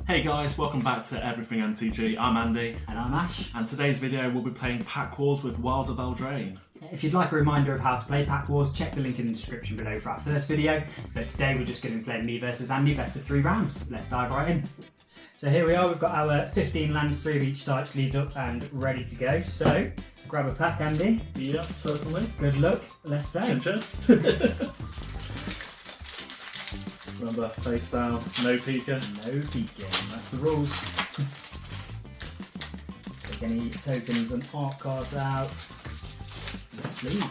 Hey guys, welcome back to Everything MTG. I'm Andy. And I'm Ash. And today's video we'll be playing Pack Wars with Wilds of Eldraine. If you'd like a reminder of how to play Pack Wars, check the link in the description below for our first video. But today we're just going to be playing me versus Andy, best of 3 rounds. Let's dive right in. So here we are, we've got our 15 lands, 3 of each type sleeved up and ready to go. So, grab a pack, Andy. Yep, certainly. Good luck, let's play. Remember, face down, no peeking. No peeking, that's the rules. Take any tokens and art cards out. Let's leave.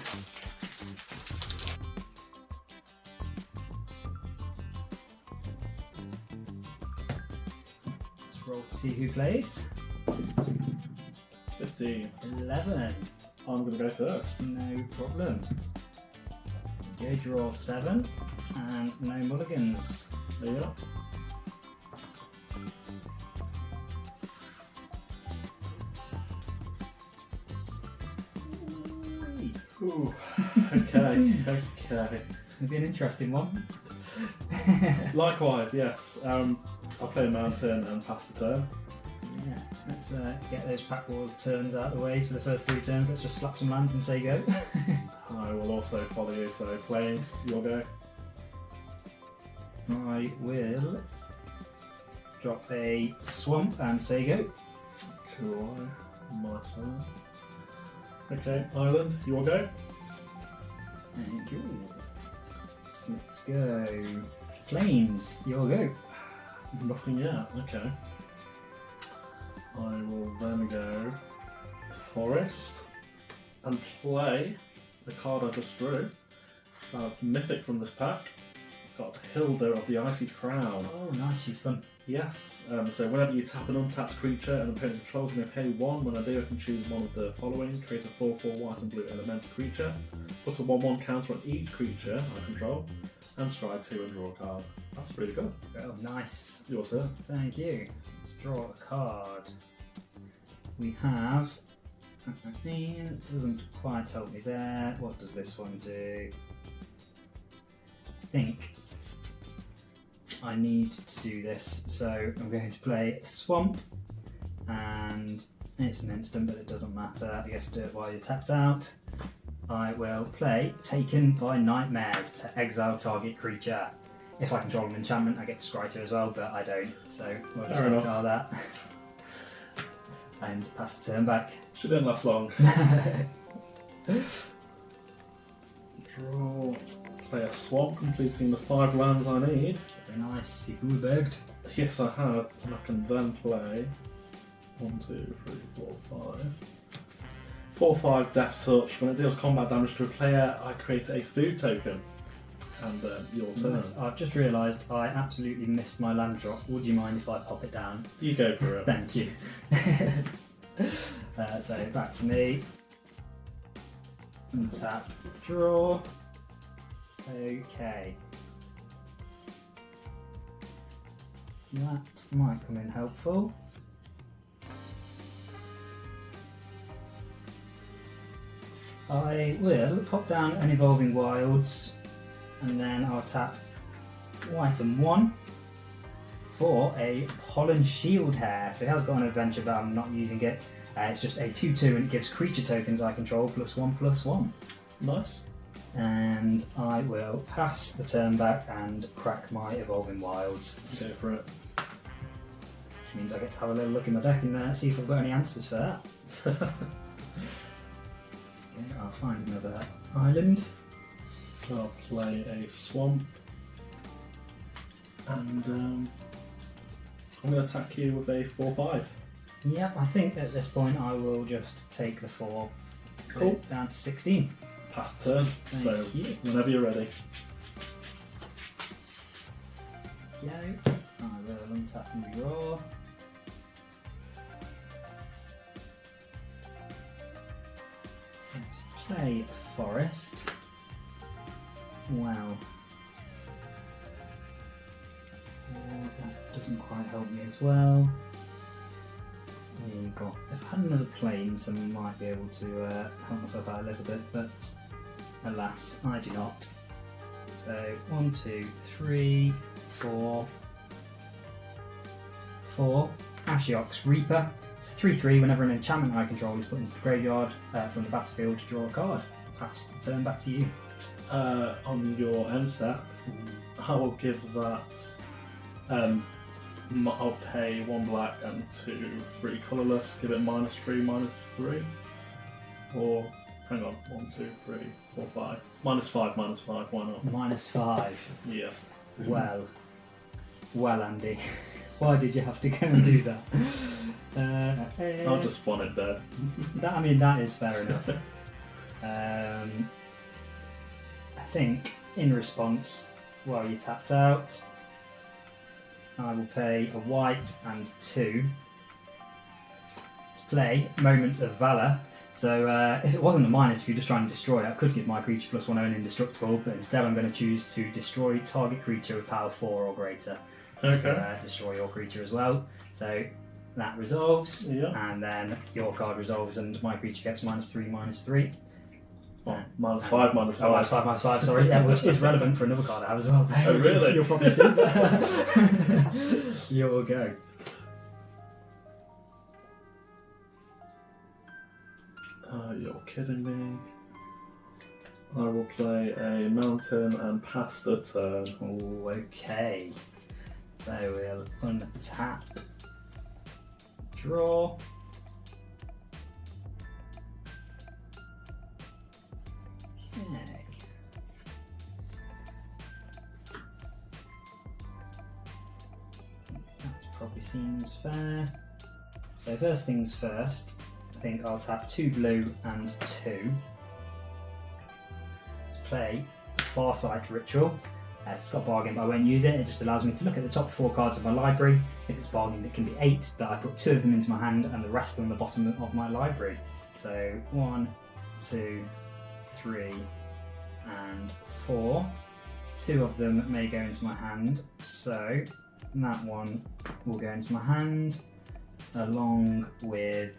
Let's roll to see who plays. 15. 11. I'm going to go first. No problem. Go draw 7 and no mulligans. There you go. Ooh. Okay. It's going to be an interesting one. Likewise, yes. I'll play a mountain and pass the turn. Yeah, let's get those Pack Wars turns out of the way for the first 3 turns. Let's just slap some lands and say go. I will also follow you, so planes, you'll go. I will drop a swamp and say go. Cool. My turn. Okay, island, you will go. Thank you. Let's go. Plains, you'll go. Nothing yet, okay. I will then go forest and play the card I just drew. So I have Mythic from this pack. I've got Hilda of the Icy Crown. Oh, nice, she's fun. Yes, so whenever you tap an untapped creature and the opponent controls, you may pay 1. When I do, I can choose one of the following. Create a 4/4 white and blue elemental creature. Put a 1/1 counter on each creature I control. And scry 2 and draw a card. That's pretty good. Oh, nice. Your turn. Thank you. Let's draw a card. We have... It doesn't quite help me there. What does this one do? I think I need to do this, so I'm going to play Swamp, and it's an instant, but it doesn't matter. I guess do it while you're tapped out. I will play Taken by Nightmares to exile target creature. If I control an enchantment, I get to scry 2 as well, but I don't, so we'll just exile that. And pass the turn back. She didn't last long. Draw. Play a swamp, completing the 5 lands I need. Very nice. You've begged. Yes, I have, and I can then play 1, 2, 3, 4, 5. 4/5 Death Touch. When it deals combat damage to a player, I create a food token. And your turn. Nice. I've just realised I absolutely missed my land drop. Would you mind if I pop it down? You go for it. Thank you. So back to me. Untap, draw. Okay. That might come in helpful. I will pop down an Evolving Wilds, and then I'll tap white and 1 for a Pollen Shield Hair. So he has got an adventure, but I'm not using it. It's just a 2/2 and it gives creature tokens I control +1/+1. Nice. And I will pass the turn back and crack my Evolving Wilds. Go for it. Which means I get to have a little look in my deck and see if I've got any answers for that. Okay, I'll find another island. So I'll play a swamp. And I'm going to attack you with a 4/5. Yep, I think at this point I will just take the 4. Cool. Down to 16. Pass the turn. So Thank you. whenever you're ready. Go. I will untap and draw. Let's play Forest. Wow. That doesn't quite help me as well. There you go. If I had another Plains, I might be able to help myself out a little bit, but alas, I do not. So 1, 2, 3, 4, for Ashiok's Reaper. It's 3/3. Whenever an enchantment I control is put into the graveyard from the battlefield, draw a card. Pass the turn back to you. On your end step, I will give that. I'll pay 1 black and 2 3 colourless. Give it -3/-3. Or hang on, 1, 2, 3, 4, 5. -5/-5. Why not? -5. Yeah. Well, Andy, why did you have to go and do that? I just want it dead. That is fair enough. I think in response, while you tapped out, I will pay a white and 2 to play Moments of Valor. So if it wasn't a minus, if you're just trying to destroy it, I could give my creature +1 own indestructible, but instead I'm going to choose to destroy target creature with power 4 or greater. Okay. So destroy your creature as well. So that resolves, Yeah. and then your card resolves, and my creature gets -3/-3. Oh, -5/-5. Oh, -5/-5, sorry. Yeah, which is relevant for another card I have as well. Oh, really? You'll probably see. You'll go. You're kidding me. I will play a mountain and pass the turn. Oh, okay. So we'll untap. Draw. Okay. That probably seems fair. So first things first, I think I'll tap 2 blue and 2 to play Farsight Ritual. So it's got bargain, but I won't use it. It just allows me to look at the top 4 cards of my library. If it's bargain, it can be 8, but I put 2 of them into my hand and the rest on the bottom of my library. So 1, 2, 3, and 4. 2 of them may go into my hand, so that one will go into my hand, along with,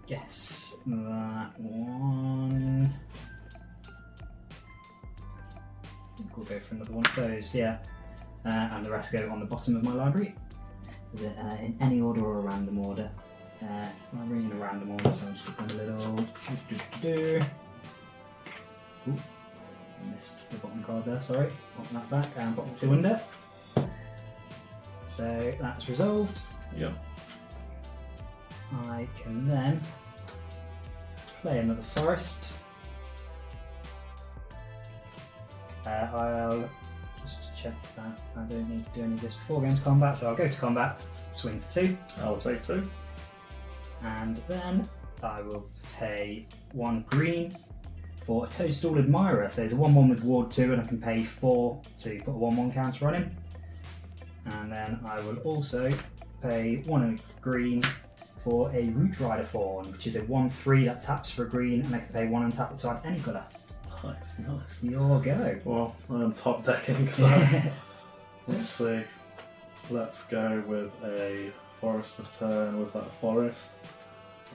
guess, that one. I think we'll go for another one of those, yeah. And the rest go on the bottom of my library. Is it in any order or a random order? Library in a random order, so I'm just going a little. Ooh, missed the bottom card there, sorry. Pop that back and pop the 2 under. So that's resolved. Yeah. I can then play another forest. I'll just check that I don't need to do any of this before going to combat, so I'll go to combat, swing for 2. I'll take 2. And then I will pay 1 green for a Toadstool Admirer. So it's a 1/1 with Ward 2, and I can pay 4 to put a 1/1 counter on him. And then I will also pay 1 green for a Root Rider Fawn, which is a 1/3 that taps for a green, and I can pay 1 and tap to add any colour. Nice. Your go. Well, I'm top decking, so let's see. Let's go with a forest return with that forest.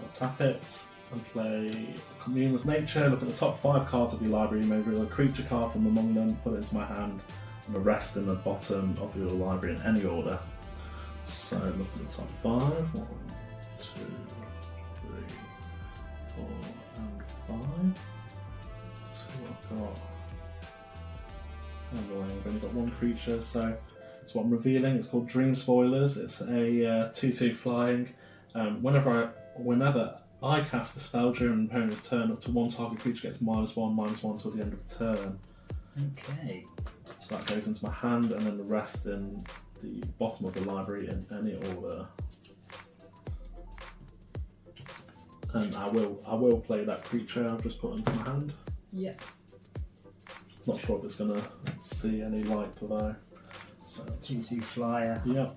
I'll tap it and play Commune with Nature. Look at the top 5 cards of your library, maybe a creature card from among them, put it into my hand, and the rest in the bottom of your library in any order. So look at the top 5. 1, 2, 3, 4, and 5. So I've got. Oh boy, I've only got 1 creature, so it's what I'm revealing. It's called Dream Spoilers. It's a 2/2 flying. Whenever I cast a spell during an opponent's turn, up to 1 target creature gets -1/-1 till the end of the turn. Okay. So that goes into my hand, and then the rest in the bottom of the library in any order. And I will play that creature I've just put into my hand. Yeah. Not sure if it's gonna see any light though. So 2/2 flyer. yeah.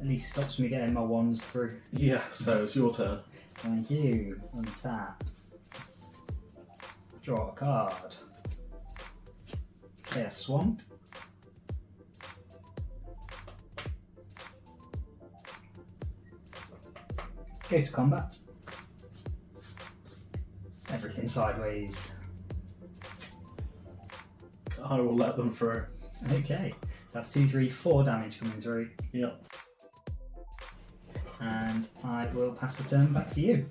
At least stops me getting my 1s through. Yeah, so it's your turn. Thank you. Untap. Draw a card. Play a swamp. Go to combat. Everything sideways. I will let them through. Okay. that's 2, 3, 4 damage coming through. Yep. And I will pass the turn back to you.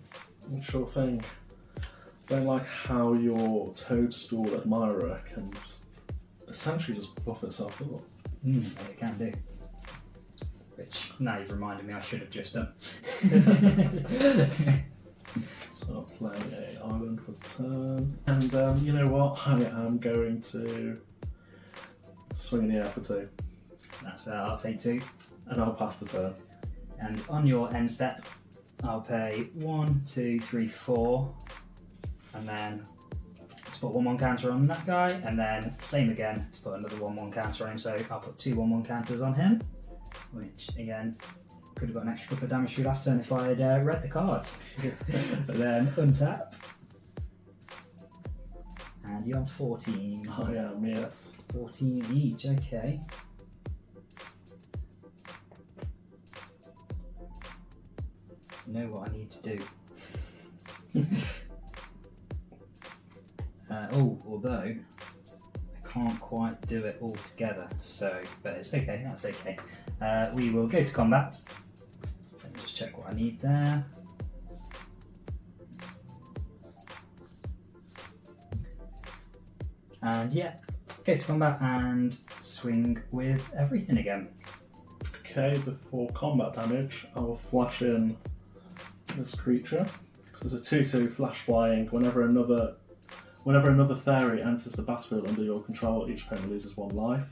Sure thing. Don't like how your Toadstool Admirer can just essentially just buff itself up. It can do. Which, now you've reminded me I should have just done. So I'll play a island for turn. And you know what? I am going to swing in the air for 2. That's fair, I'll take 2. And I'll pass the turn. And on your end step, I'll pay 1, 2, 3, 4. And then to put 1/1 counter on that guy, and then same again to put another 1/1 counter on him. So I'll put 2 1/1 counters on him, which again could have got an extra couple of damage through last turn if I had read the cards. But then untap, and you're on 14. I am, yes. 14 each. Okay. Know what I need to do. Although I can't quite do it all together, so, but it's okay, that's okay. We will go to combat. Let me just check what I need there. And yeah, go to combat and swing with everything again. Okay, before combat damage, I will flash in this creature. So there's a 2/2 flash flying. Whenever another fairy enters the battlefield under your control, each opponent loses 1 life.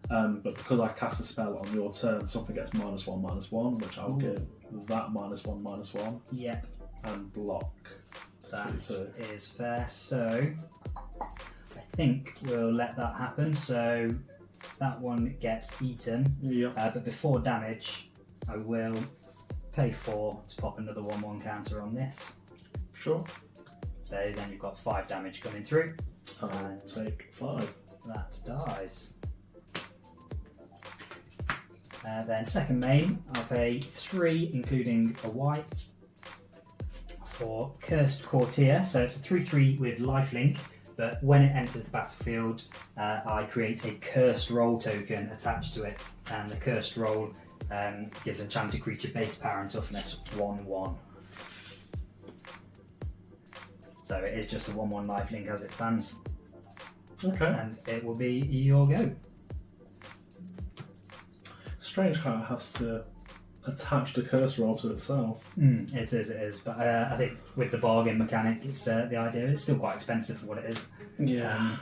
But because I cast a spell on your turn, something gets -1/-1, which I'll give that -1/-1. Yep. And block. That 2/2. is fair. So I think we'll let that happen. So that one gets eaten. Yep. But before damage, I will pay 4 to pop another 1/1 counter on this. Sure. So then you've got 5 damage coming through. I'll take 5. That dies. Then second main, I'll pay 3, including a white, for Cursed Courtier. So it's a 3/3 with lifelink, but when it enters the battlefield, I create a Cursed Roll token attached to it, and the Cursed Roll gives enchanted creature base power and toughness 1/1. So it is just a 1/1 lifelink as it stands. Okay. And it will be your go. Strange how it has to attach the curse roll to itself. It is. But I think with the bargain mechanic, it's the idea. It's still quite expensive for what it is. Yeah.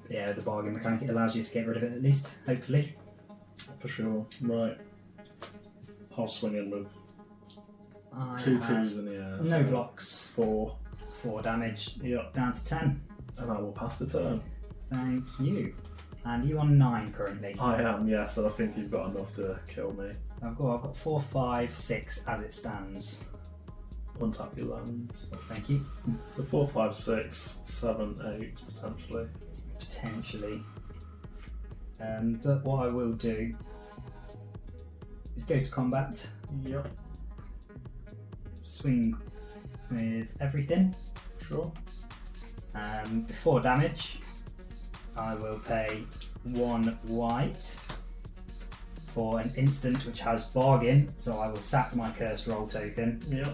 Yeah, the bargain mechanic, it allows you to get rid of it at least, hopefully. For sure. Right. I'll swing in with I 2 have 2s in the air. no so blocks. 4. 4 damage. Yep. Down to 10. And I will pass the turn. Thank you. And you on 9 currently. I am, yes, and I think you've got enough to kill me. I've got 4, 5, 6 as it stands. Untap your lands. Thank you. So 4, 5, 6, 7, 8 potentially. Potentially. But what I will do is go to combat. Yep. Swing with everything. Sure. Before damage, I will pay 1 white for an instant which has bargain, so I will sack my Cursed Roll token. Yep.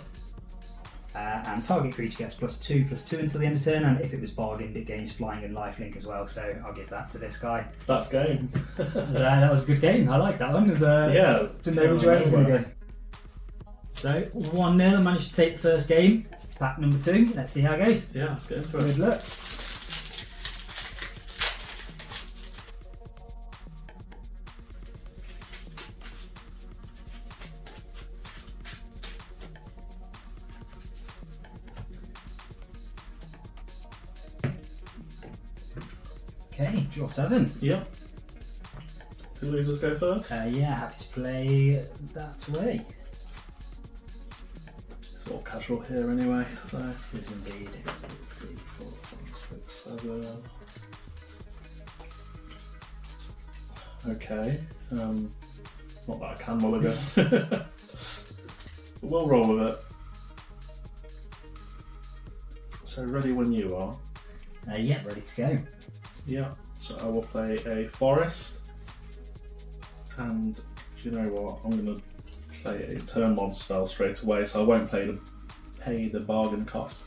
And target creature gets +2/+2 until the end of turn, and if it was bargained, it gains flying and lifelink as well, so I'll give that to this guy. That's game. That was a good game, I like that one. Yeah. Didn't know which way it was going to go. So 1-0, I managed to take the first game. Pack number 2, let's see how it goes. Yeah, let's get into Good it. luck. Okay, draw 7. Yep. Do losers go first? Yeah, happy to play that way. It's all casual here anyway, so. It is indeed. 2, 3, 4, 5, 6, 7. Okay. Not that I can mull again. But we'll roll with it. So ready when you are. Yeah, ready to go. Yeah. So I will play a forest. And do you know what? I'm going to play a turn 1 spell straight away, so I won't pay the bargain cost.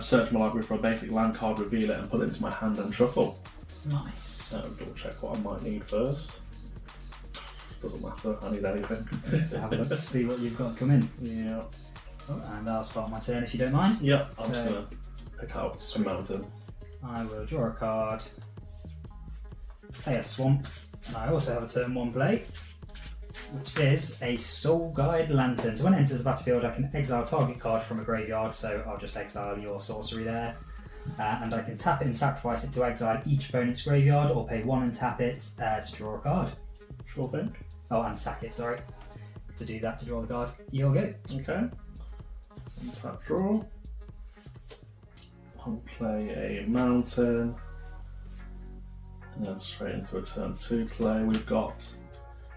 Search my library for a basic land card, reveal it, and put it into my hand and shuffle. Nice. So double check what I might need first. Doesn't matter, I need anything. To have a look, see what you've got come in. Yeah. Oh, and I'll start my turn if you don't mind. Yeah, I'm just going to pick out a mountain. I will draw a card, play a swamp, and I also have a turn 1 play, which is a Soul Guide Lantern. So when it enters the battlefield, I can exile target card from a graveyard, so I'll just exile your sorcery there. And I can tap it and sacrifice it to exile each opponent's graveyard, or pay 1 and tap it to draw a card. Sure thing. Oh, and sack it, sorry. To do that, to draw the card. You'll go. Okay. And tap draw. I'll play a mountain. And then straight into a turn 2 play, we've got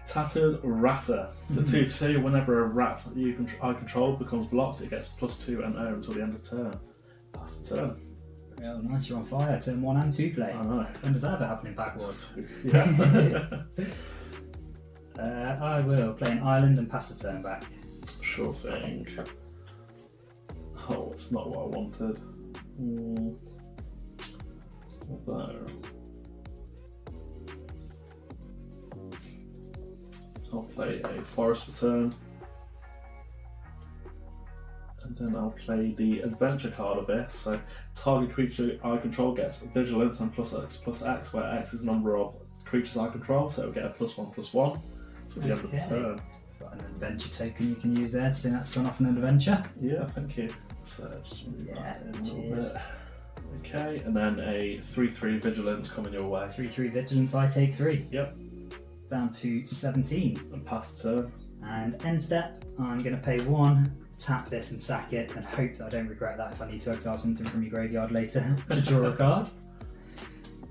Tattered Ratter. It's a 2/2. Whenever a rat that I control becomes blocked, it gets +2 and 0 until the end of turn. That's the turn. Oh, nice, you're on fire. Turn 1 and 2 play. I know. When does that ever happen in Pack Wars? Yeah. I will play an island and pass the turn back. Sure thing. Oh, it's not what I wanted. Although, I'll play a forest for turn. And then I'll play the adventure card of this. So target creature I control gets vigilance and +X, where X is the number of creatures I control, so it'll get a +1/+1 to the end of the turn. Got an adventure token you can use there, so that's gone off an adventure. Yeah, thank you. So just move that in a little cheers. bit. Okay, and then a 3/3 vigilance coming your way. 3/3 vigilance, I take 3. Yep. Down to 17. And pass the turn. And end step, I'm going to pay 1, tap this and sack it, and hope that I don't regret that if I need to exile something from your graveyard later to draw a card.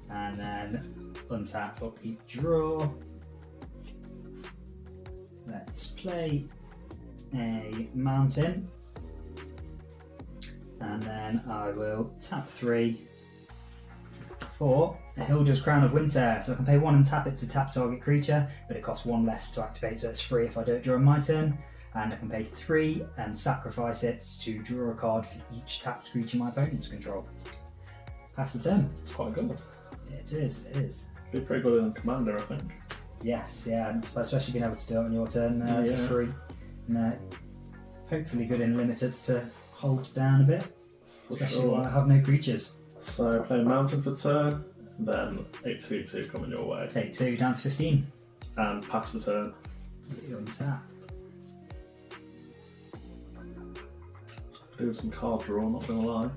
And then untap, upkeep, draw. Let's play a mountain. And then I will tap 3 for Hilda's Crown of Winter. So I can pay 1 and tap it to tap target creature, but it costs 1 less to activate, so it's free if I do it during my turn. And I can pay 3 and sacrifice it to draw a card for each tapped creature my opponents control. Pass the turn. It's quite good. It is, it is. Be pretty good in Commander, I think. Yes, yeah, and especially being able to do it on your turn Yeah. for free. And hopefully good in Limited to hold down a bit, For especially sure. while I have no creatures. So play a mountain for turn, and then a 2/2 coming your way. Take 2 down to 15. And pass the turn. You're on tap. Do some card draw, not gonna lie.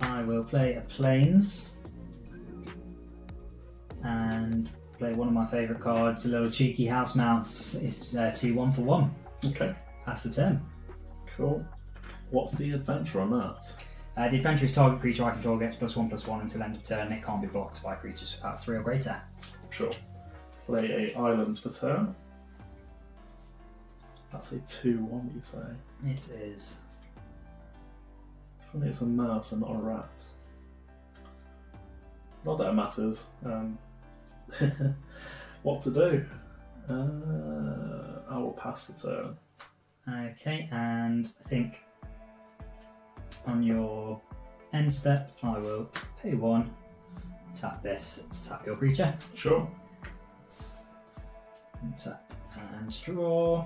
I will play a Plains and play one of my favourite cards, a little cheeky house mouse. It's 2/1 for 1. Okay, Pass the turn. cool. What's the adventure on that? The adventure is target creature I control gets +1/+1 until end of turn. It can't be blocked by creatures for power 3 or greater. Sure. Play a islands for turn. That's a 2/1, you say? It is. Funny it's a mouse and not a rat. Not that it matters. What to do? I will pass the turn. Okay, and I think on your end step, I will pay 1, tap this to tap your creature, Sure. and tap and draw.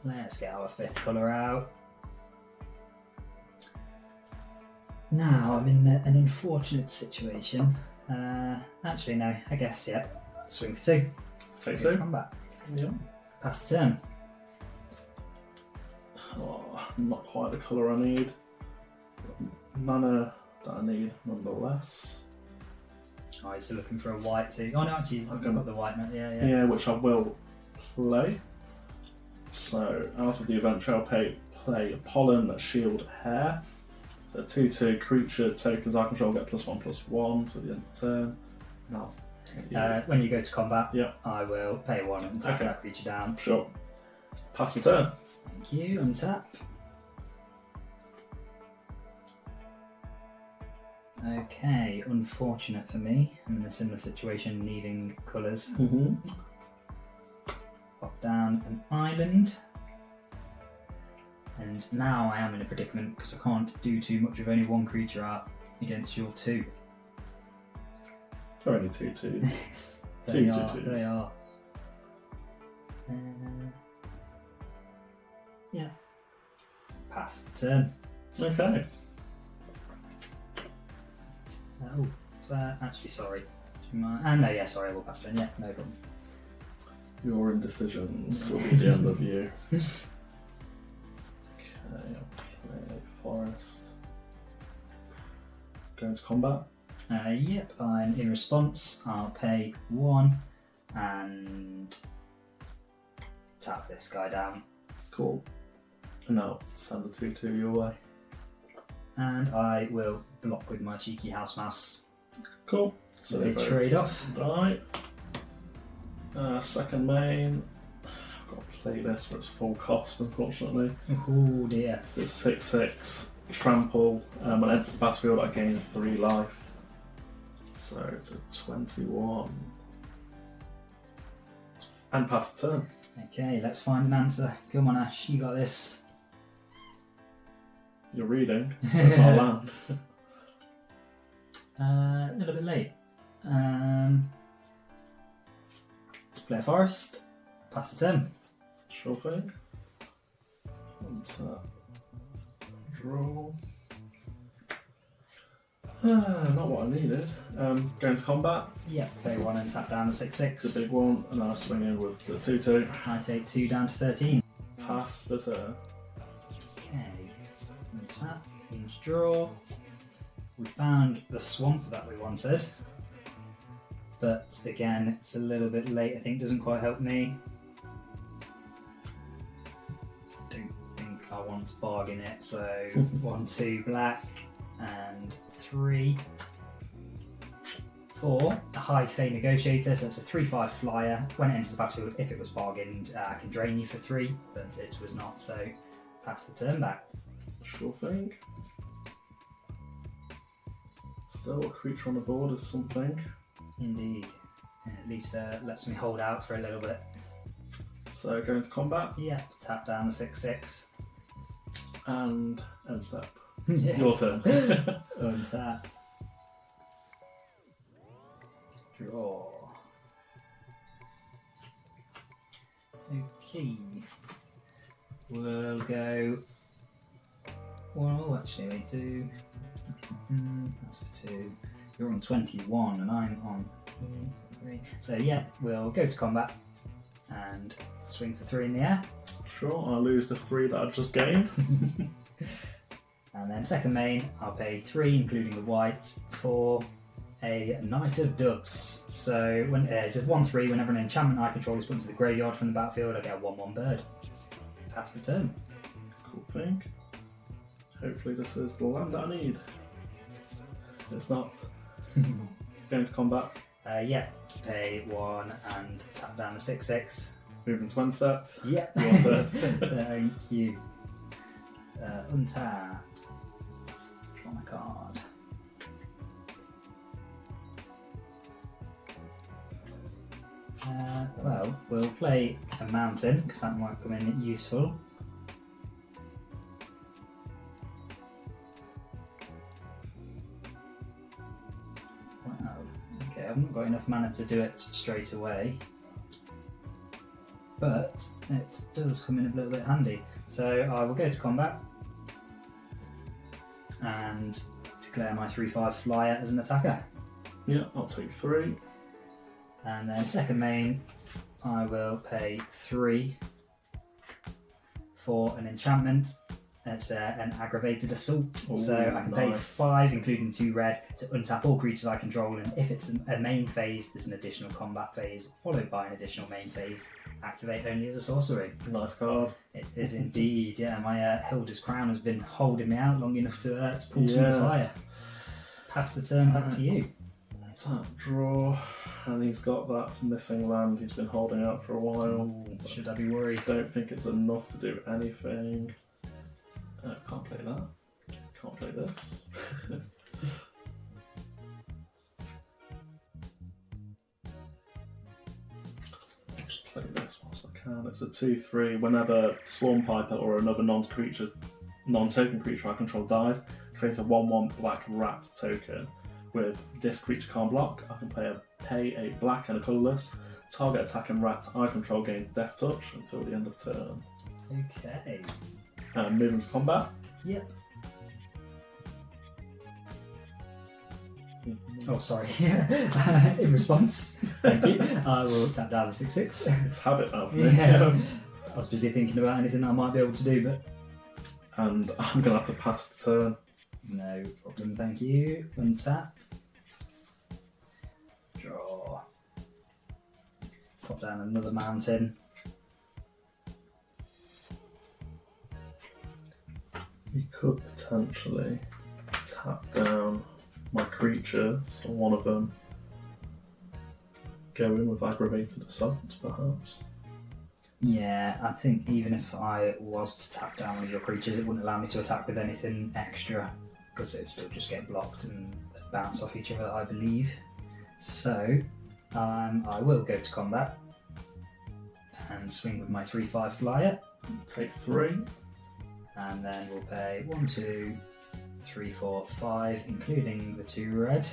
Let's get our 5th colour out. Now I'm in an unfortunate situation. Actually, no, I guess, yeah. Swing for 2. Take Good 2. combat. Yeah. Pass the turn. Oh, not quite the colour I need. Mana that I need nonetheless. Oh, you're still looking for a white too. Oh no, actually, I've Okay. got the white now. Yeah. Yeah, which I will play. So out of the adventure, I'll play Pollen Shield Hair. So 2/2 creature tokens I control get +1/+1 to the end of the turn. Now, When you go to combat, Yeah. I will pay 1 and tap Okay. that creature down. sure. Pass the turn. Thank you, untap. Okay, unfortunate for me. I'm in a similar situation, needing colours. Pop down an island. And now I am in a predicament because I can't do too much with only one creature out against your two. They're only 2/2s. They are. Yeah. Pass the turn. Okay. Oh, actually, sorry. No, yeah, sorry, I will pass then. Yeah, no problem. Your indecisions will be the end of you. Okay, I'll play Forest. Going to combat? Yep, and in response, I'll pay 1 and tap this guy down. Cool. And now send the 2/2 your way. And I will block with my cheeky house mouse. Cool. So they both trade off. die. Second main. I've got to play this for its full cost, unfortunately. Oh dear. So it's 6/6 trample. When it enters the battlefield, I gain 3 life. So it's a 21. And pass the turn. Okay, let's find an answer. Come on, Ash, you got this. You're reading, so it's not land. A little bit late. Play a forest. Pass the turn. Sure thing. Untap. Draw. Not what I needed. Going to combat. Yep, play 1 and tap down the 6/6. The big one, and I'll swing in with the 2/2. I take 2 down to 13. Pass the turn. Okay. And tap, means draw. We found the swamp that we wanted. But again, it's a little bit late. I think doesn't quite help me. Don't think I want to bargain it. So 1, 2 black and 3, 4. A high Fey Negotiator, so it's a 3/5 flyer. When it enters the battlefield, if it was bargained, I can drain you for 3, but it was not. So pass the turn back. Sure thing. Still, a creature on the board is something. Indeed. At least lets me hold out for a little bit. So going to combat. Yeah, tap down the 6/6. And ends up. Yeah. Your turn. Untap. Draw. Okay. We'll go. Well, actually, we do. That's a 2. You're on 21 and I'm on 3. So, yeah, we'll go to combat and swing for 3 in the air. Sure, I'll lose the 3 that I just gained. And then second main, I'll pay 3, including the white, for a Knight of Doves. So when it's just 1/3. Whenever an enchantment I control is put into the graveyard from the battlefield, I get a 1/1 bird. Pass the turn. Cool thing. Hopefully this is the land that I need. It's not. Going to combat. Yeah, pay 1 and tap down the 6/6. Moving to 1 step. Yep. Your turn. Thank you. Untap. Draw my card. Well, we'll play a mountain because that might come in useful. Wow. Okay, I've not got enough mana to do it straight away, but it does come in a little bit handy. So I will go to combat and declare my 3/5 flyer as an attacker. Yeah, I'll take 3. And then second main, I will pay 3 for an enchantment. It's an aggravated assault. Ooh, so I can pay nice. 5, including 2 red, to untap all creatures I control. And if it's a main phase, there's an additional combat phase, followed by an additional main phase. Activate only as a sorcery. Nice card. It is indeed, yeah. My Hilda's Crown has been holding me out long enough to pull some fire. Pass the turn back to you. Tap, draw, and he's got that missing land he's been holding out for a while. Ooh, should I be worried? Don't think it's enough to do anything. Can't play that. Can't play this. play this whilst I can. It's a 2/3. Whenever Swarm Piper or another non-token creature I control dies, create a 1/1 black rat token. With this creature can't block, I can pay a black and a colourless. Target attacking rat I control gains Death Touch until the end of turn. Okay. And moving to combat. Yep. Oh, sorry. In response, thank you. I will tap down the 6/6. It's habit now for me. Yeah. I was busy thinking about anything I might be able to do, but. And I'm going to have to pass the turn. No problem, thank you. Untap. Draw. Pop down another mountain. You could potentially tap down my creatures, or one of them go in with aggravated assault, perhaps. Yeah, I think even if I was to tap down one of your creatures, it wouldn't allow me to attack with anything extra, because it'd still just get blocked and bounce off each other, I believe. So, I will go to combat and swing with my 3/5 flyer. Take 3. And then we'll pay 1, 2, 3, 4, 5, including the 2 red.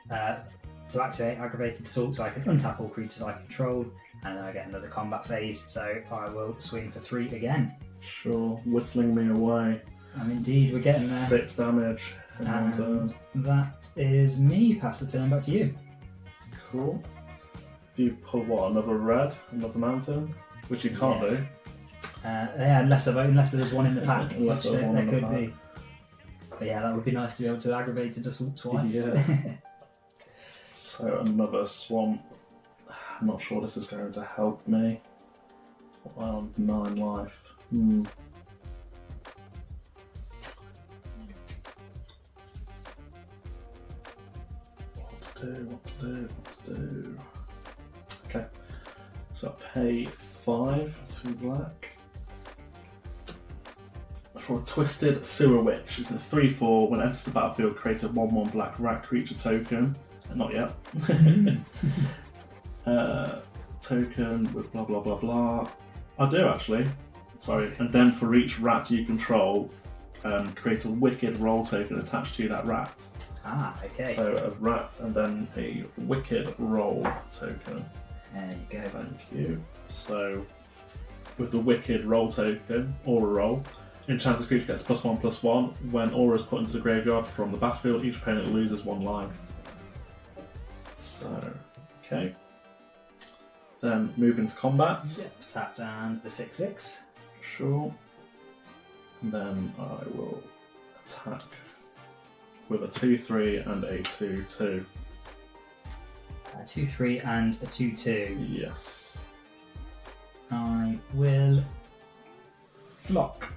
To activate aggravated assault, so I can untap all creatures I control, and then I get another combat phase, so I will swing for 3 again. Sure, whistling me away. And indeed, we're getting there. 6 damage in one turn. That is me. Pass the turn back to you. Cool. If you pull what, another red, another mountain, which you can't do. Yeah, unless there's one in the pack, Unless which there's one there in the could pack. be. But yeah, that would be nice to be able to aggravated assault twice. Yeah. So another swamp. I'm not sure this is going to help me. Well, 9 life. What to do? Okay. So I pay 5 to black. For a Twisted Sewer Witch. It's a 3/4. When it enters the battlefield, create a 1/1 black rat creature token. Not yet. Token with blah blah blah blah. I do actually. Sorry. And then for each rat you control, create a wicked roll token attached to that rat. Ah, okay. So a rat and then a wicked roll token. There you go. Thank you. So with the wicked roll token, aura roll, enchanted creature gets +1/+1. When aura is put into the graveyard from the battlefield, each opponent loses 1 life. So, okay. Then move into combat. Yep. Tap down the 6/6. Sure. And then I will attack with a 2/3 and a 2/2. A 2/3 and a 2/2. Yes. I will block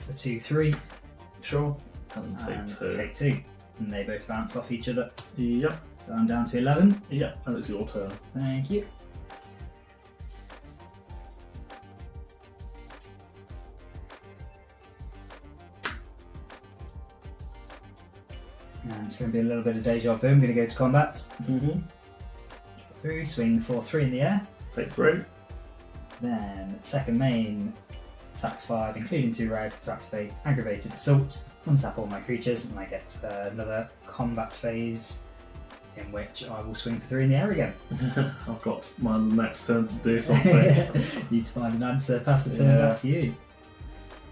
the 2/3 Sure. And and take 2. take 2. And they both bounce off each other. Yep. So I'm down to 11. Yep. And it's your turn. Thank you. And it's going to be a little bit of deja vu. I'm going to go to combat. Through, swing for 3 in the air. Take 3. Then second main, tap 5, including 2 red, to activate aggravated assault. Untap all my creatures, and I get another combat phase in which I will swing for 3 in the air again. I've got my next turn to do something. Need to find an answer. Pass the turn back to you.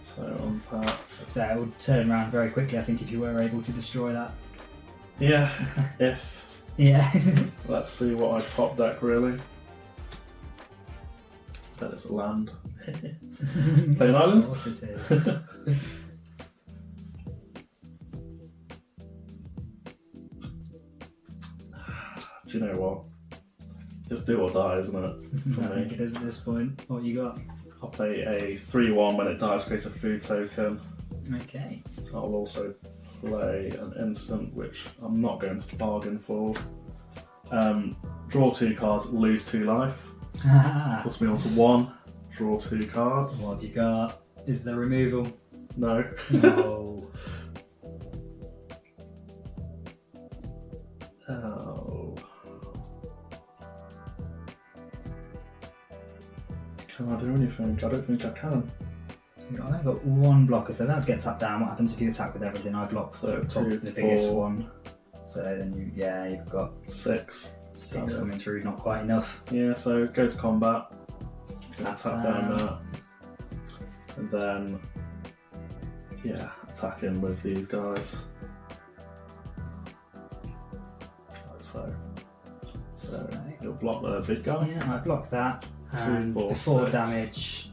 So on tap. That would turn around very quickly, I think, if you were able to destroy that. Yeah, if. Yeah. Let's see what I top deck really. That is a land. Play an island? Of course it is. Do you know what? It's do or die, isn't it? For I me. think it is at this point. What you got? I'll play a 3/1 when it dies, create a food token. Okay. I'll also play an instant, which I'm not going to bargain for. Draw 2 cards, lose 2 life. Puts me onto 1. Draw 2 cards. What have you got? Is there removal? No. No. Oh. Can I do anything? I don't think I can. I've only got one blocker, so that would get tapped down. What happens if you attack with everything? I block So the biggest one. So then you've got 6. Six coming through, not quite enough. Yeah, so go to combat, attack down that, and then attack in with these guys. Like so you'll block the big guy. Yeah, I block that. 2, And 4, before 6. damage,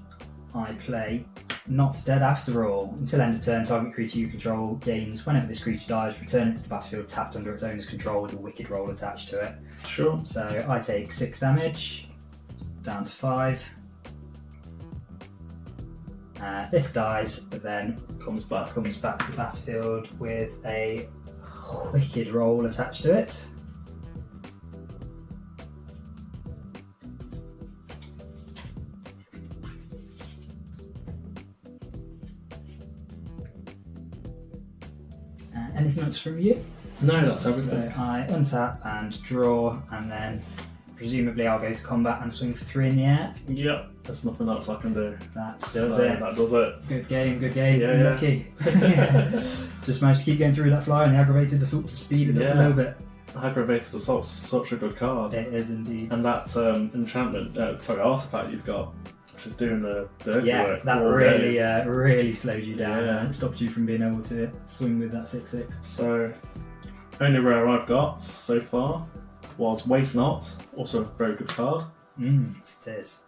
I play Not Dead After All. Until end of turn, target creature you control gains. Whenever this creature dies, return it to the battlefield tapped under its owner's control with a wicked roll attached to it. Sure. So I take 6 damage, down to 5. This dies, but then Comes back. to the battlefield with a wicked roll attached to it. Anything else from you? No, that's everything. So I untap and draw, and then presumably I'll go to combat and swing for 3 in the air. Yep, there's nothing else I can do. That does it. That does it. Good game, good game. Yeah, Lucky. Just managed to keep going through that flyer, and the aggravated assault to speed it up a little bit. Aggravated Assault's such a good card. It is indeed. And that artifact you've got, which is doing the dirty work. That really slowed you down Yeah. and stopped you from being able to swing with that 6/6. So, only rare I've got so far was Waste Not, also a very good card. It is.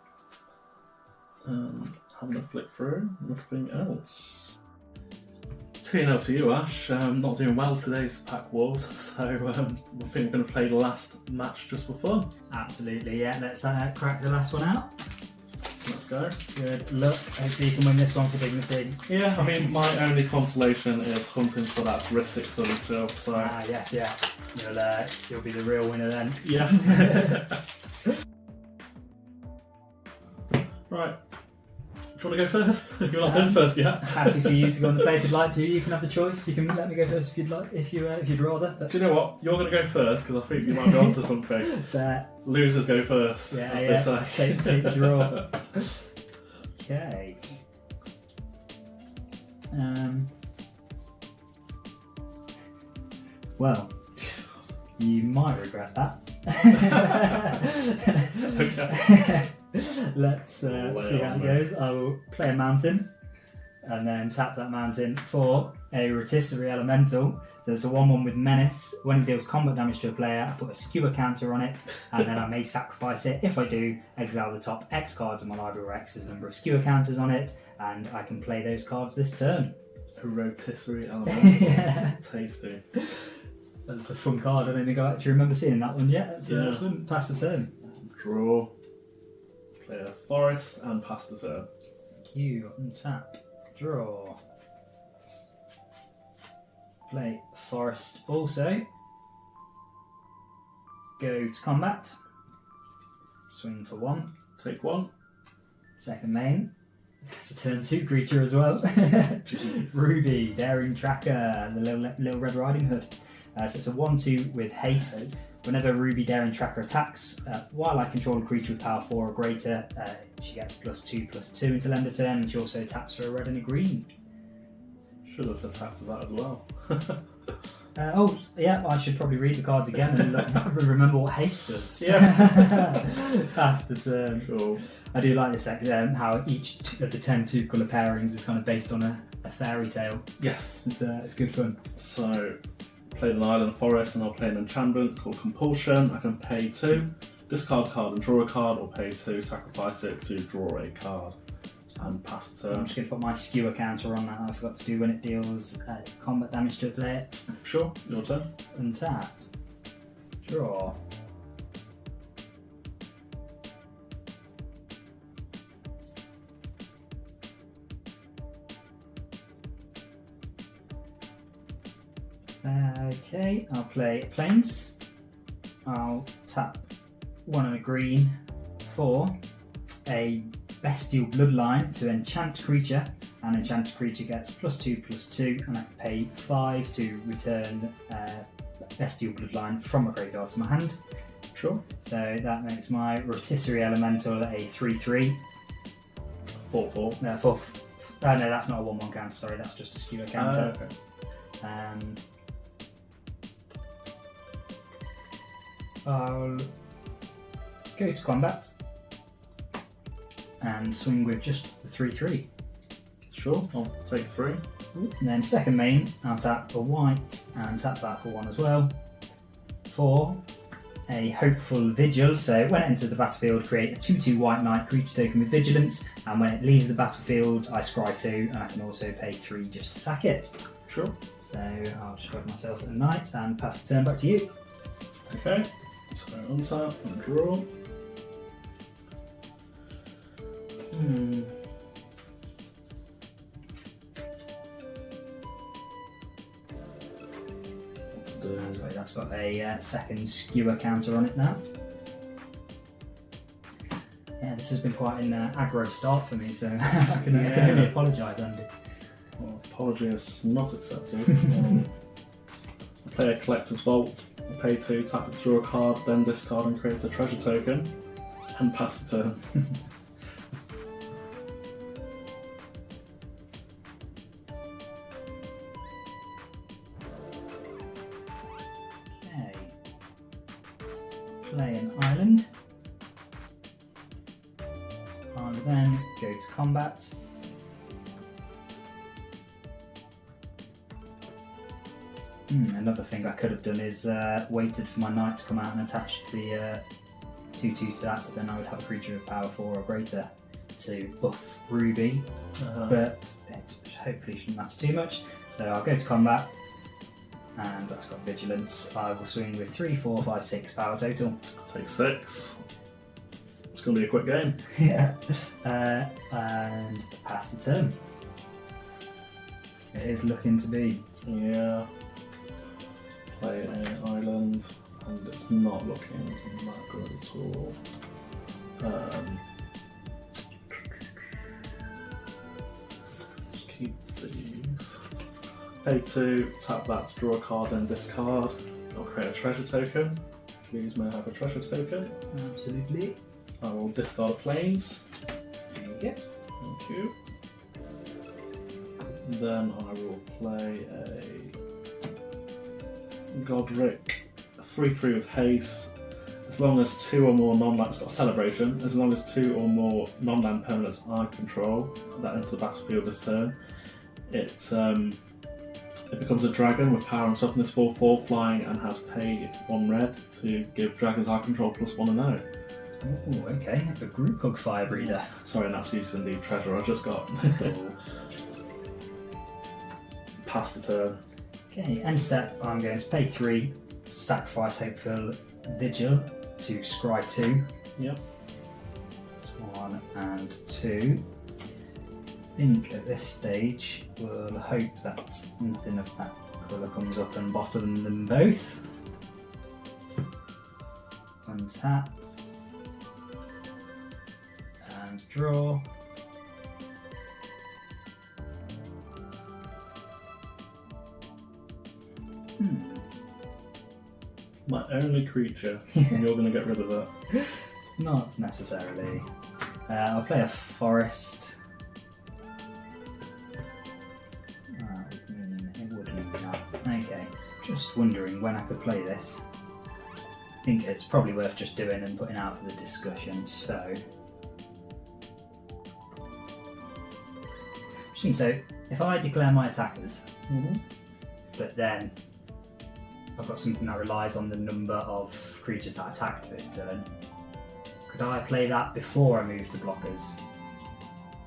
Having a flick through, nothing else. 2-0 to you, Ash. Not doing well today's pack wars, so I think we're going to play the last match just for fun. Absolutely, yeah. Let's crack the last one out. Let's go. Good luck. Hopefully you can win this one for dignity. Yeah, I mean, my only consolation is hunting for that Touristic Study still, so... Yes, yeah. You'll be the real winner then. Yeah. Right. Do you want to go first? You're not been first yet. Happy for you to go on the play if you'd like to. You can have the choice. You can let me go first if you'd like, if you'd rather. But Do you know what? You're going to go first because I think you might be onto something. fair. Losers go first, Yeah, as they say. Take the draw. Okay. Well, you might regret that. Okay. Let's see how it goes. I will play a mountain and then tap that mountain for a Rotisserie Elemental. So it's a 1/1 with Menace. When it deals combat damage to a player, I put a skewer counter on it, and then I may sacrifice it. If I do, exile the top X cards in my library where X is the number of skewer counters on it, and I can play those cards this turn. A Rotisserie Elemental. Yeah. Tasty. That's a fun card. I don't think I actually remember seeing that one yet. So Yeah. that's one. Pass the turn. Draw. Play a forest and pass the turn. Q, untap, draw. Play forest also. Go to combat. Swing for 1. Take 1. Second main. It's a turn 2 creature as well. Jeez. Ruby, Daring Tracker, the little Red Riding Hood. So it's a 1/2 with haste. Whenever Ruby Daring Tracker attacks, while I control a creature with power 4 or greater, she gets +2/+2 until end of turn, and she also taps for a red and a green. Should have attacked with that as well. I should probably read the cards again and remember what haste does. Yeah. Pass the turn. Cool. I do like this, how each of the 10 2-colour pairings is kind of based on a fairy tale. Yes. It's good fun. So, play an island forest and I'll play an enchantment called Compulsion. I can pay 2, discard a card and draw a card, or pay 2, sacrifice it to draw a card and pass the I'm turn. just going to put my skewer counter on that. I forgot to do when it deals combat damage to a player. Sure, your turn. Untap. Draw. Okay, I'll play Plains. I'll tap 1 and a green for a Bestial Bloodline to enchant creature, and enchanted creature gets +2/+2, and I can pay 5 to return Bestial Bloodline from a graveyard to my hand. Sure. So that makes my Rotisserie Elemental a 3/3. 4/4. No, 4. No, that's not a 1/1 counter. Sorry, that's just a skewer counter. Okay. And I'll go to combat and swing with just the 3/3. Sure, I'll take 3. And then second main, I'll tap a white and tap that for 1 as well. For a hopeful vigil, so when it enters the battlefield, create a 2/2 white knight creature token with vigilance, and when it leaves the battlefield, I scry 2, and I can also pay 3 just to sack it. Sure. So I'll just grab myself a knight and pass the turn back to you. Okay, so untap and draw. So that's got a second skewer counter on it now. Yeah, this has been quite an aggro start for me, so I can only apologise, Andy. Well, apology is not accepted. I play a Collector's Vault, I pay 2, tap it to draw a card, then discard and create a treasure token, and pass the turn. Okay. Play an island. I'll then go to combat. Another thing I could have done is waited for my knight to come out and attach the 2/2 to that, so then I would have a creature of power 4 or greater to buff Ruby, but it hopefully shouldn't matter too much. So I'll go to combat, and that's got vigilance. I will swing with 3, 4, 5, 6 power total. Take 6. It's going to be a quick game. Yeah. And pass the turn. It is looking to be. Yeah. Play an island, and it's not looking that good at all. Just keep these. Pay 2, tap that to draw a card, then discard. I'll create a treasure token. Please may I have a treasure token. Absolutely. I will discard planes. There you go. Thank you. Then I will play a Godric, a 3/3 with haste. As long as 2 or more non-land, it's got a celebration. As long as 2 or more non-land permanents I control that enter the battlefield this turn, it becomes a dragon with power and toughness 4/4, flying, and has pay 1 red to give dragons I control +1 and 0. Oh, okay. A group hug fire breather. Sorry, and that's using the treasure I just got. Pass the turn. Okay, end step, I'm going to pay 3, sacrifice Hopeful Vigil to scry 2. Yep. 1 and 2. I think at this stage we'll hope that nothing of that colour comes up and bottom them both. Untap. And draw. My only creature, and you're going to get rid of that. Not necessarily. I'll play a forest. It wouldn't be that. Okay, just wondering when I could play this. I think it's probably worth just doing and putting out for the discussion, so. So, if I declare my attackers, but then I've got something that relies on the number of creatures that attacked this turn, could I play that before I move to blockers?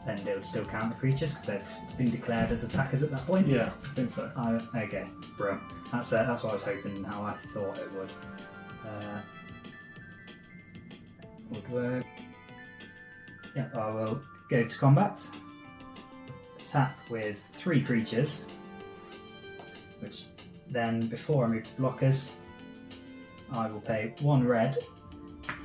And it would still count the creatures because they've been declared as attackers at that point? Yeah, I think so. Okay, bro. That's what I was hoping and how I thought it would. Would work. Yeah, I will go to combat. Attack with 3 creatures, which then before I move to blockers, I will pay 1 red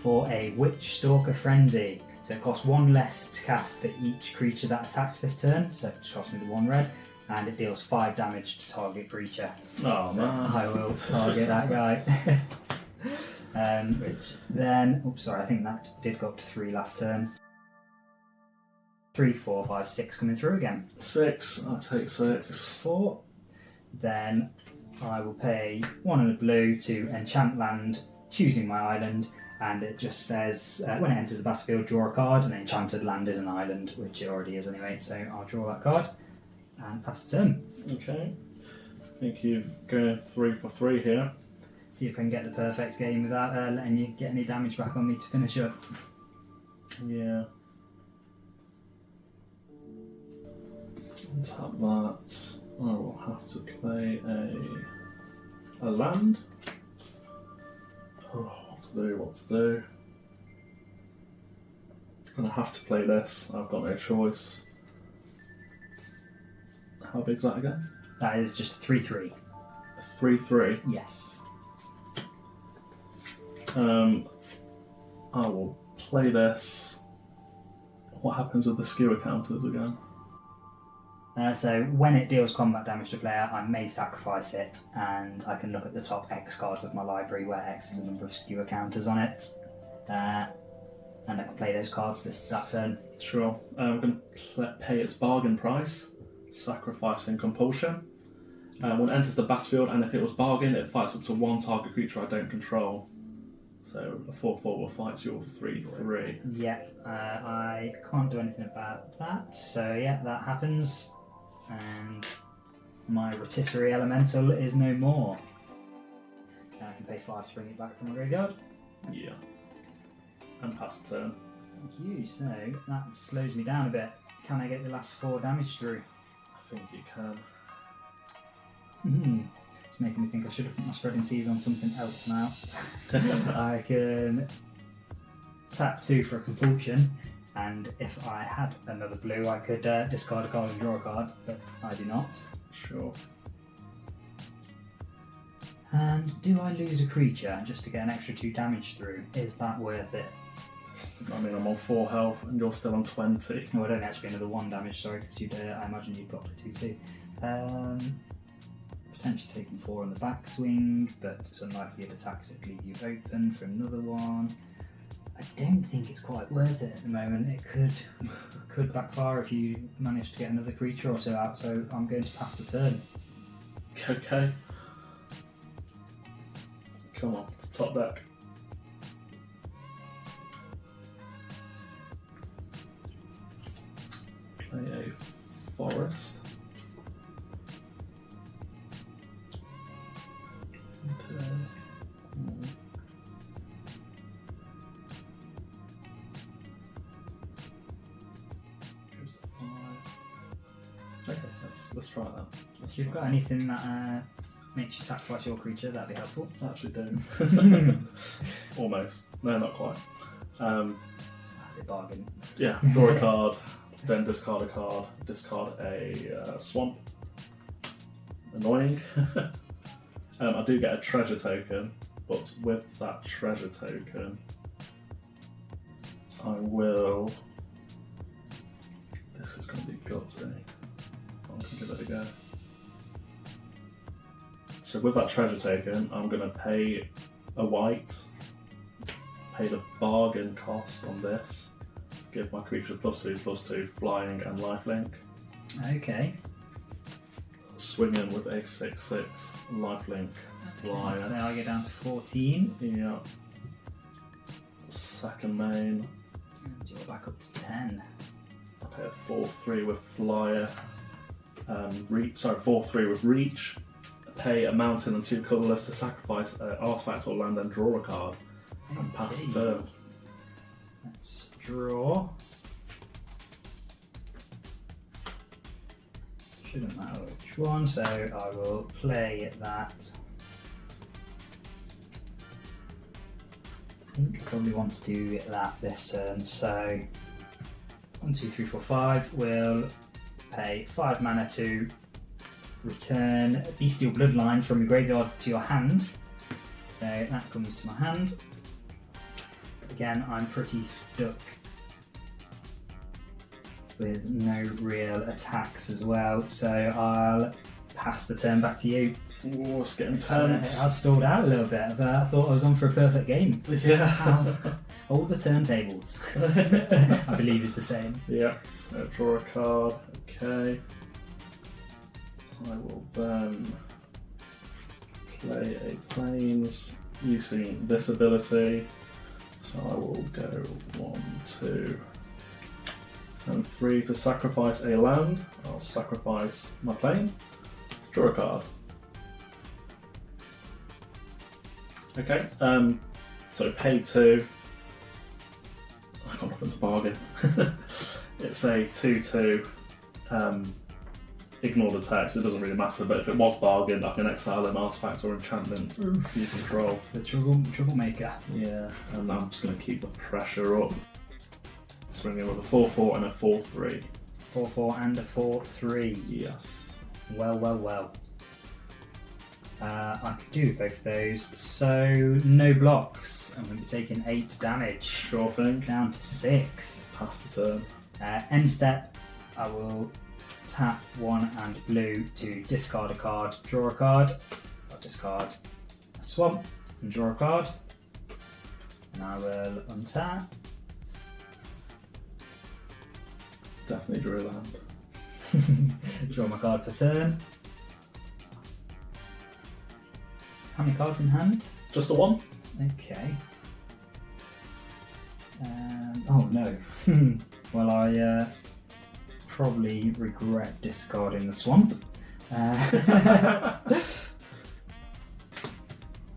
for a Witch Stalker Frenzy. So it costs 1 less to cast for each creature that attacked this turn, so it just costs me the 1 red, and it deals 5 damage to target creature. Oh so man. I will target that guy. Which then, oops, sorry, I think that did go up to 3 last turn. 3, 4, 5, 6 coming through again. 6. I'll take 6. 4. Then I will pay 1 and a blue to enchant land, choosing my island, and it just says when it enters the battlefield, draw a card. An enchanted land is an island, which it already is anyway. So I'll draw that card and pass the turn. Okay. I think you're going 3 for 3 here. See if I can get the perfect game without letting you get any damage back on me to finish up. Yeah. Tap that. I will have to play a land. Oh, what to do. I'm going to have to play this. I've got no choice. How big's that again? That is just a 3/3. 3/3. Yes. I will play this. What happens with the skewer counters again? So when it deals combat damage to a player, I may sacrifice it, and I can look at the top X cards of my library where X is the number of skewer counters on it, and I can play those cards that turn. Sure. I'm going to pay its bargain price, sacrificing compulsion. When it enters the battlefield, and if it was bargain, it fights up to 1 target creature I don't control. So a 4/4 will fight your 3/3. Yeah, I can't do anything about that. So yeah, that happens, and my rotisserie elemental is no more. Now I can pay 5 to bring it back from my graveyard. Yeah. And pass the turn. Thank you. So that slows me down a bit. Can I get the last 4 damage through? I think you can. It's making me think I should have put my spreading seas on something else now. I can tap 2 for a compulsion, and if I had another blue I could discard a card and draw a card, but I do not. Sure. And do I lose a creature just to get an extra 2 damage through? Is that worth it? I mean, I'm on 4 health and you're still on 20. Oh, it only actually be another 1 damage, sorry, because I imagine you'd block the 2 too. Potentially taking 4 on the backswing, but it's unlikely it attacks it, leave you open for another one. I don't think it's quite worth it at the moment. It could backfire if you manage to get another creature or 2 out, so I'm going to pass the turn. Okay. Come on, to top deck. Play a forest. Okay, let's try that. If you've got anything that makes you sacrifice your creature, that'd be helpful. I actually do. Almost. No, not quite. That's a bargain. Yeah, draw a card, then discard a card, discard a swamp. Annoying. I do get a treasure token, but with that treasure token, I will. This is going to be gutsy. I'm going to give it a go. So with that treasure token, I'm going to pay a white, pay the bargain cost on this to give my creature +2/+2 flying and lifelink. Okay. Swinging with a 6/6 lifelink flyer. So I get down to 14. Yeah. Second main. And you're back up to 10. I pay a 4/3 with flyer. 4/3 with reach. Pay a mountain and 2 colourless to sacrifice an artifact or land and draw a card. And pass the turn. Let's draw. Shouldn't matter which one, so I will play that. I think I probably want to do that this turn, so 1, 2, 3, 4, 5. We'll pay 5 mana to return Bestial Bloodline from your graveyard to your hand. So that comes to my hand. Again, I'm pretty stuck with no real attacks as well, so I'll pass the turn back to you. Ooh, it's getting It tense. has stalled out a little bit, but I thought I was on for a perfect game. Yeah. All the turntables, I believe, is the same. Yeah, so draw a card, okay. I will then play a Plains using this ability. So I will go 1, 2, and 3 to sacrifice a land. I'll sacrifice my plane, draw a card. Okay, so pay 2. I got nothing to bargain. It's a 2/2. Ignore the text, it doesn't really matter, but if it was bargained, I can exile an artifact or enchantment you control. The troublemaker. Yeah, and I'm just going to keep the pressure up. Swing in with a 4/4 and a 4/3. 4/4 and a 4/3. Yes. Well. I could do both of those. So no blocks. I'm going to be taking 8 damage. Sure thing. Down to 6. Pass the turn. End step. I will tap 1 and blue to discard a card, draw a card. I'll discard a swamp and draw a card. And I will untap. Definitely drew a land. Draw my card for turn. How many cards in hand? Just a 1. Okay. Oh no. Well, I probably regret discarding the swamp.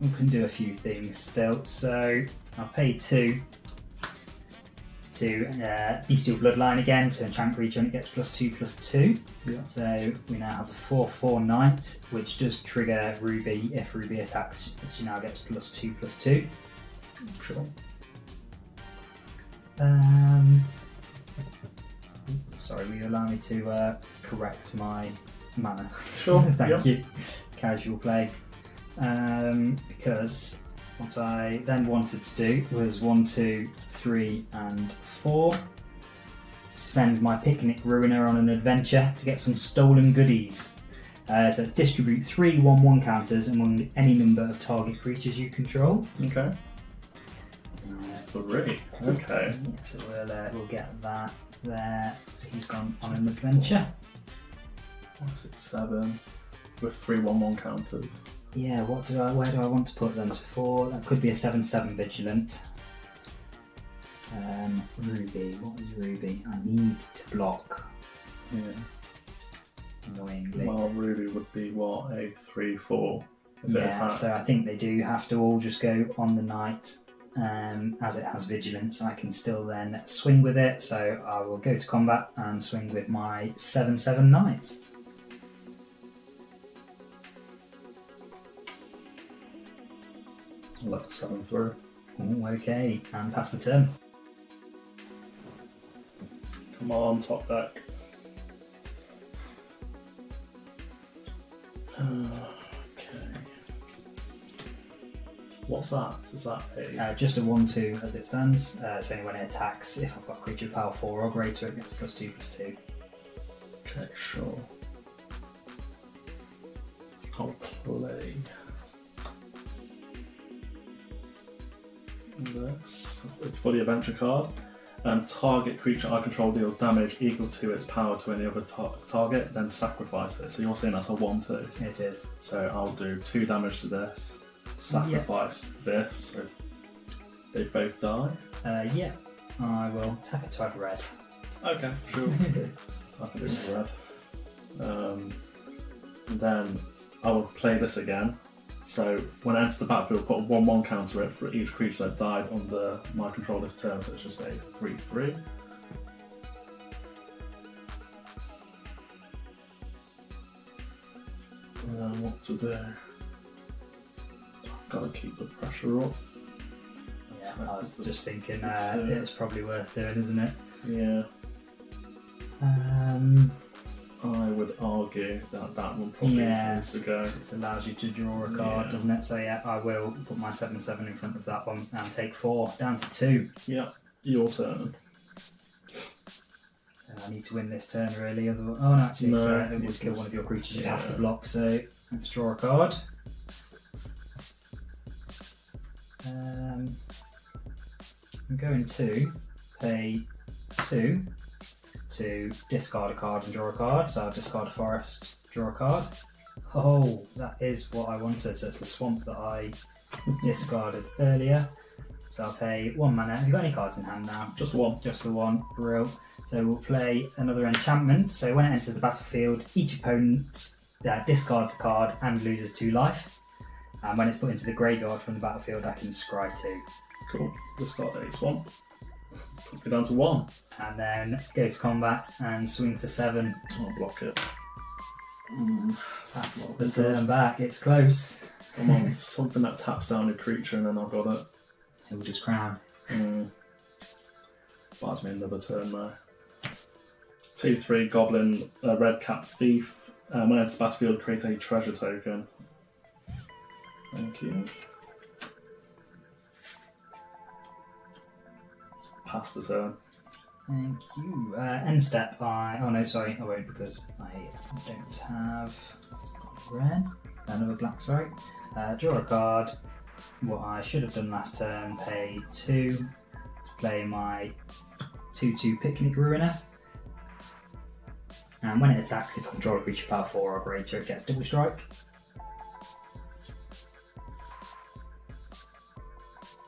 We can do a few things still. So I'll pay 2 to Bestial Bloodline again to enchant creature, and it gets +2/+2. Yeah. So we now have a 4/4 Knight, which does trigger Ruby. If Ruby attacks, she now gets +2/+2. Sure. Sorry, will you allow me to correct my mana? Sure. Thank you. Casual play. Because what I then wanted to do was 1, 2, 3, and 4. To send my Picnic Ruiner on an adventure to get some stolen goodies. So it's distribute 3 1/1 counters among any number of target creatures you control. Okay. 3. Okay. So we'll get that there. So he's gone on an adventure. What's it? 7 with 3 1/1 counters. Yeah, where do I want to put them? So 4, that could be a 7/7 Vigilant. Ruby, what is Ruby? I need to block. Yeah. Annoyingly. Well, Ruby would be what, a 3/4 if it Yeah, attacked. so I think they do have to all just go on the Knight, as it has Vigilance. I can still then swing with it, so I will go to combat and swing with my 7/7 Knight. I'll let the 7 through. Ooh, okay, and pass the turn. Come on, top deck. Okay. What's that? Is that a... Just a 1/2 as it stands. It's only when it attacks. If I've got creature power 4 or greater, it gets +2/+2. Okay, sure. I'll play this for the adventure card. Target creature I control deals damage equal to its power to any other target, then sacrifice it. So you're saying that's a 1/2. It is. So I'll do 2 damage to this, sacrifice this, so they both die. Yeah, I will tap it to add red. Okay, sure. I can do red. And then I will play this again. So when it enters the battlefield, put a 1/1 counter it for each creature that died under my control this turn, so it's just a 3/3. And then what to do? Gotta keep the pressure up. Yeah, I was just thinking it's probably worth doing, isn't it? Yeah. I would argue that that one probably needs to go. It allows you to draw a card, doesn't it? So yeah, I will put my 7/7 in front of that one and take 4 down to 2. Yeah, your turn. I need to win this turn really. Otherwise, oh no, actually, No, it would kill one of your creatures. You'd yeah. have to block. So let's draw a card. I'm going to pay 2 to discard a card and draw a card. So I'll discard a forest, draw a card. Oh, that is what I wanted. So it's the swamp that I discarded earlier. So I'll pay 1 mana. Have you got any cards in hand now? Just one. Just the one. Brill. So we'll play another enchantment. So when it enters the battlefield, each opponent discards a card and loses 2 life. And when it's put into the graveyard from the battlefield, I can scry 2. Cool. Discard a swamp. Puts me down to 1. And then go to combat and swing for 7. I'll block it. That's the turn back. It's close. Come on, something that taps down a creature and then I've got it. Hilda's Crown. Buys me another turn now. 2/3 Goblin, Red Cap Thief. When it's battlefield, create a treasure token. Thank you. Pass the turn. Thank you. End step. Oh no, sorry, I won't because I don't have red. Another black, sorry. Draw a card. What I should have done last turn, pay 2 to play my 2/2 Picnic Ruiner. And when it attacks, if I control a creature power 4 or greater, it gets double strike.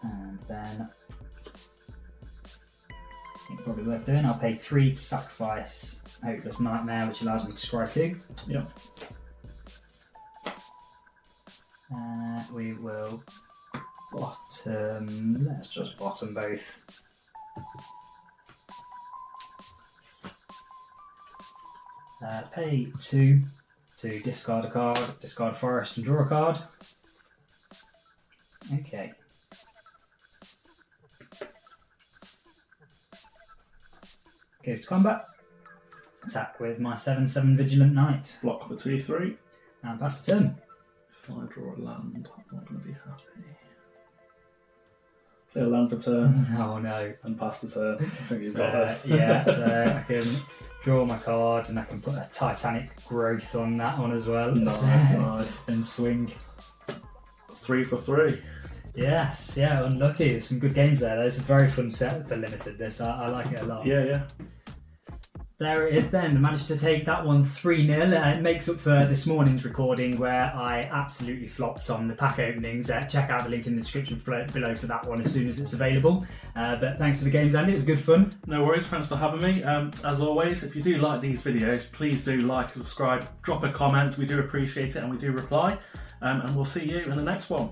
And then I think probably worth doing. I'll pay 3 to sacrifice Hopeless Nightmare, which allows me to scry 2. Yep. We will bottom. Let's just bottom both. Pay 2 to discard a card, discard forest, and draw a card. Okay. Go to combat. Attack with my 7/7 Vigilant Knight. Block for 2/3. And pass the turn. If I draw a land, I'm not going to be happy. Play a land for turn. Oh no. And pass the turn. I think you've got this. Yeah, so I can draw my card and I can put a Titanic Growth on that one as well. Nice. And swing. 3 for 3. Yes, yeah, unlucky. There's some good games there. There's a very fun set for limited this. I like it a lot. Yeah. There it is then. I managed to take that one 3-0. It makes up for this morning's recording where I absolutely flopped on the pack openings. Check out the link in the description below for that one as soon as it's available. But thanks for the games, Andy. It was good fun. No worries. Thanks for having me. As always, if you do like these videos, please do like, subscribe, drop a comment. We do appreciate it and we do reply. And we'll see you in the next one.